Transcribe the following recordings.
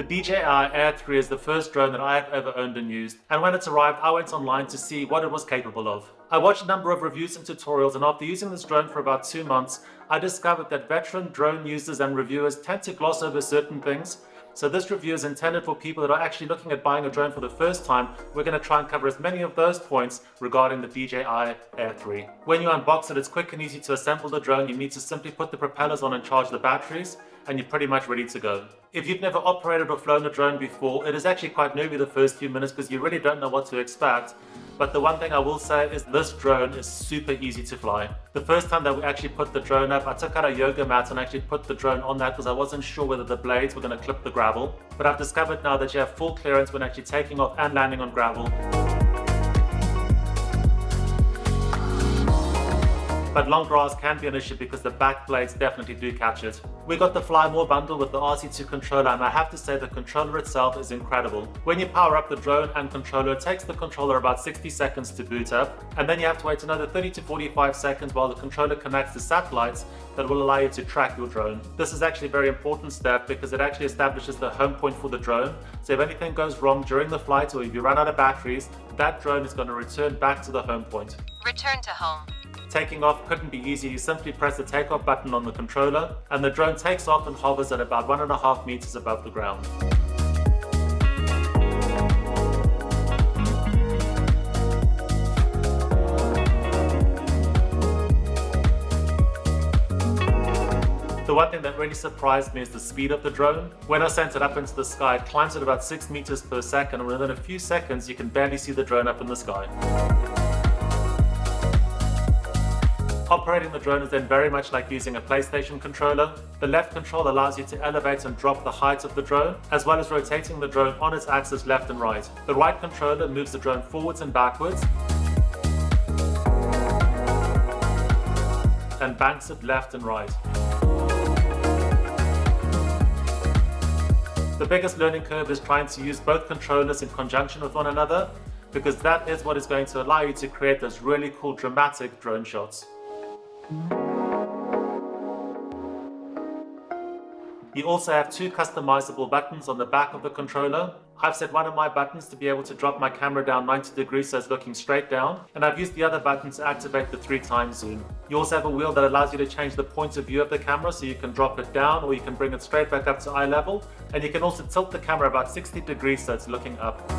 The DJI Air 3 is the first drone that I have ever owned and used, and when it arrived I went online to see what it was capable of. I watched a number of reviews and tutorials, and after using this drone for about 2 months, I discovered that veteran drone users and reviewers tend to gloss over certain things. So this review is intended for people that are actually looking at buying a drone for the first time. We're going to try and cover as many of those points regarding the DJI Air 3. When you unbox it, it's quick and easy to assemble the drone. You need to simply put the propellers on and charge the batteries, and you're pretty much ready to go. If you've never operated or flown a drone before, it is actually quite nervy the first few minutes because you really don't know what to expect. But the one thing I will say is this drone is super easy to fly. The first time that we actually put the drone up, I took out a yoga mat and actually put the drone on that because I wasn't sure whether the blades were going to clip the gravel. But I've discovered now that you have full clearance when actually taking off and landing on gravel. But long grass can be an issue because the back blades definitely do catch it. We got the Fly More bundle with the RC2 controller, and I have to say the controller itself is incredible. When you power up the drone and controller, it takes the controller about 60 seconds to boot up, and then you have to wait another 30 to 45 seconds while the controller connects to satellites that will allow you to track your drone. This is actually a very important step because it actually establishes the home point for the drone. So if anything goes wrong during the flight or if you run out of batteries, that drone is going to return back to the home point. Return to home. Taking off couldn't be easy. You simply press the takeoff button on the controller and the drone takes off and hovers at about 1.5 meters above the ground. The one thing that really surprised me is the speed of the drone. When I sent it up into the sky, it climbs at about 6 meters per second, and within a few seconds you can barely see the drone up in the sky. Operating the drone is then very much like using a PlayStation controller. The left control allows you to elevate and drop the height of the drone, as well as rotating the drone on its axis left and right. The right controller moves the drone forwards and backwards, and banks it left and right. The biggest learning curve is trying to use both controllers in conjunction with one another, because that is what is going to allow you to create those really cool dramatic drone shots. You also have 2 customizable buttons on the back of the controller. I've set one of my buttons to be able to drop my camera down 90 degrees so it's looking straight down, and I've used the other button to activate the 3x zoom. You also have a wheel that allows you to change the point of view of the camera, so you can drop it down or you can bring it straight back up to eye level, and you can also tilt the camera about 60 degrees so it's looking up.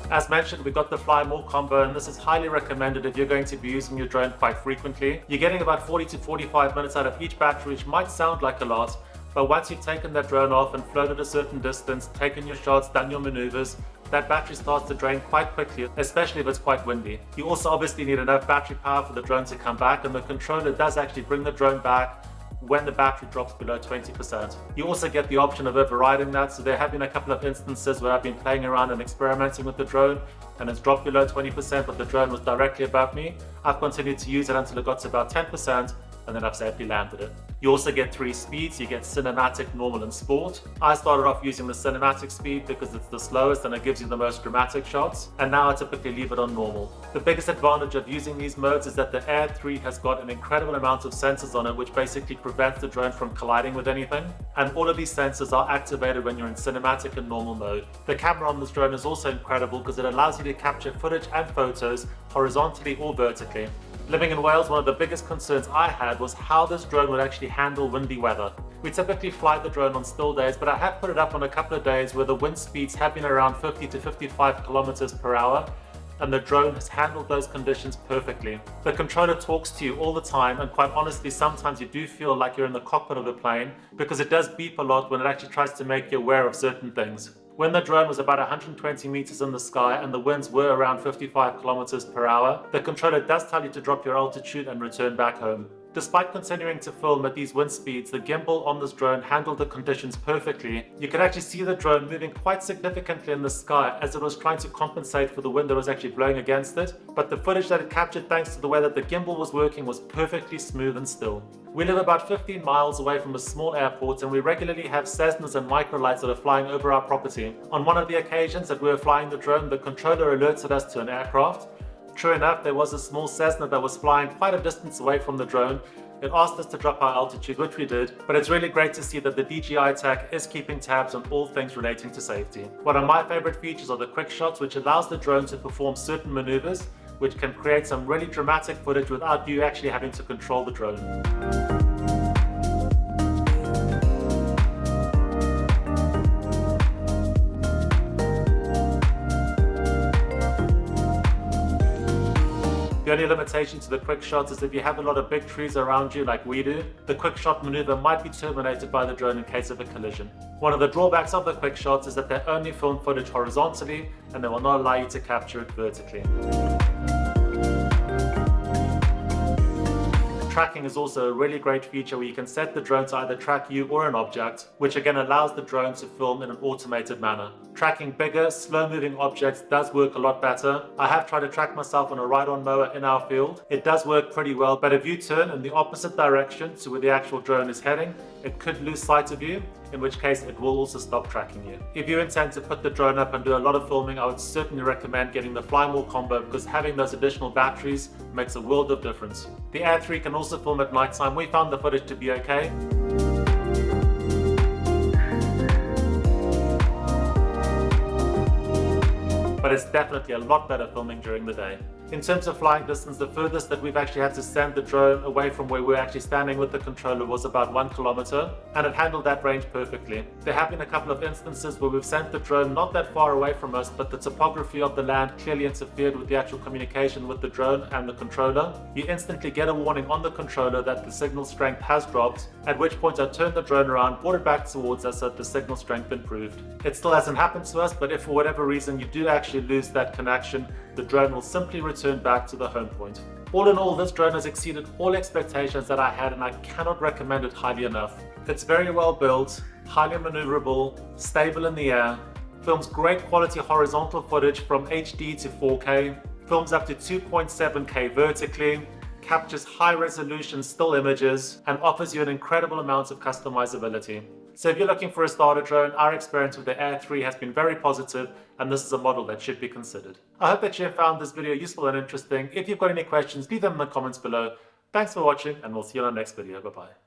As mentioned, we got the Fly More combo, and this is highly recommended if you're going to be using your drone quite frequently. You're getting about 40 to 45 minutes out of each battery, which might sound like a lot, but once you've taken that drone off and flown at a certain distance, taken your shots, done your maneuvers, that battery starts to drain quite quickly, especially if it's quite windy. You also obviously need enough battery power for the drone to come back, and the controller does actually bring the drone back when the battery drops below 20%. You also get the option of overriding that, so there have been a couple of instances where I've been playing around and experimenting with the drone and it's dropped below 20%, but the drone was directly above me. I've continued to use it until it got to about 10%, and then I've safely landed it. You also get 3 speeds. You get cinematic, normal, and sport. I started off using the cinematic speed because it's the slowest and it gives you the most dramatic shots, and now I typically leave it on normal. The biggest advantage of using these modes is that the Air 3 has got an incredible amount of sensors on it, which basically prevents the drone from colliding with anything, and all of these sensors are activated when you're in cinematic and normal mode. The camera on this drone is also incredible because it allows you to capture footage and photos horizontally or vertically. Living in Wales, one of the biggest concerns I had was how this drone would actually handle windy weather. We typically fly the drone on still days, but I have put it up on a couple of days where the wind speeds have been around 50 to 55 kilometers per hour, and the drone has handled those conditions perfectly. The controller talks to you all the time, and quite honestly, sometimes you do feel like you're in the cockpit of the plane because it does beep a lot when it actually tries to make you aware of certain things. When the drone was about 120 meters in the sky and the winds were around 55 kilometers per hour, the controller does tell you to drop your altitude and return back home. Despite continuing to film at these wind speeds, the gimbal on this drone handled the conditions perfectly. You could actually see the drone moving quite significantly in the sky as it was trying to compensate for the wind that was actually blowing against it, but the footage that it captured thanks to the way that the gimbal was working was perfectly smooth and still. We live about 15 miles away from a small airport, and we regularly have Cessnas and microlights that are flying over our property. On one of the occasions that we were flying the drone, the controller alerted us to an aircraft. True enough, there was a small Cessna that was flying quite a distance away from the drone. It asked us to drop our altitude, which we did, but it's really great to see that the DJI tech is keeping tabs on all things relating to safety. One of my favorite features are the quick shots, which allows the drone to perform certain maneuvers, which can create some really dramatic footage without you actually having to control the drone. The only limitation to the quick shots is if you have a lot of big trees around you like we do, the quick shot maneuver might be terminated by the drone in case of a collision. One of the drawbacks of the quick shots is that they only film footage horizontally and they will not allow you to capture it vertically. Tracking is also a really great feature where you can set the drone to either track you or an object, which again allows the drone to film in an automated manner. Tracking bigger, slow-moving objects does work a lot better. I have tried to track myself on a ride-on mower in our field. It does work pretty well, but if you turn in the opposite direction to where the actual drone is heading, it could lose sight of you, in which case it will also stop tracking you. If you intend to put the drone up and do a lot of filming, I would certainly recommend getting the Fly More combo because having those additional batteries makes a world of difference. The Air 3 can also film at nighttime. We found the footage to be okay. But it's definitely a lot better filming during the day. In terms of flying distance, the furthest that we've actually had to send the drone away from where we're actually standing with the controller was about 1 kilometer, and it handled that range perfectly. There have been a couple of instances where we've sent the drone not that far away from us, but the topography of the land clearly interfered with the actual communication with the drone and the controller. You instantly get a warning on the controller that the signal strength has dropped, at which point I turned the drone around, brought it back towards us so that the signal strength improved. It still hasn't happened to us, but if for whatever reason you do actually lose that connection, the drone will simply return back to the home point. All in all, this drone has exceeded all expectations that I had, and I cannot recommend it highly enough. It's very well built, highly maneuverable, stable in the air, films great quality horizontal footage from HD to 4K, films up to 2.7K vertically, captures high resolution still images, and offers you an incredible amount of customizability. So if you're looking for a starter drone, our experience with the Air 3 has been very positive, and this is a model that should be considered. I hope that you have found this video useful and interesting. If you've got any questions, leave them in the comments below. Thanks for watching, and we'll see you on our next video. Bye-bye.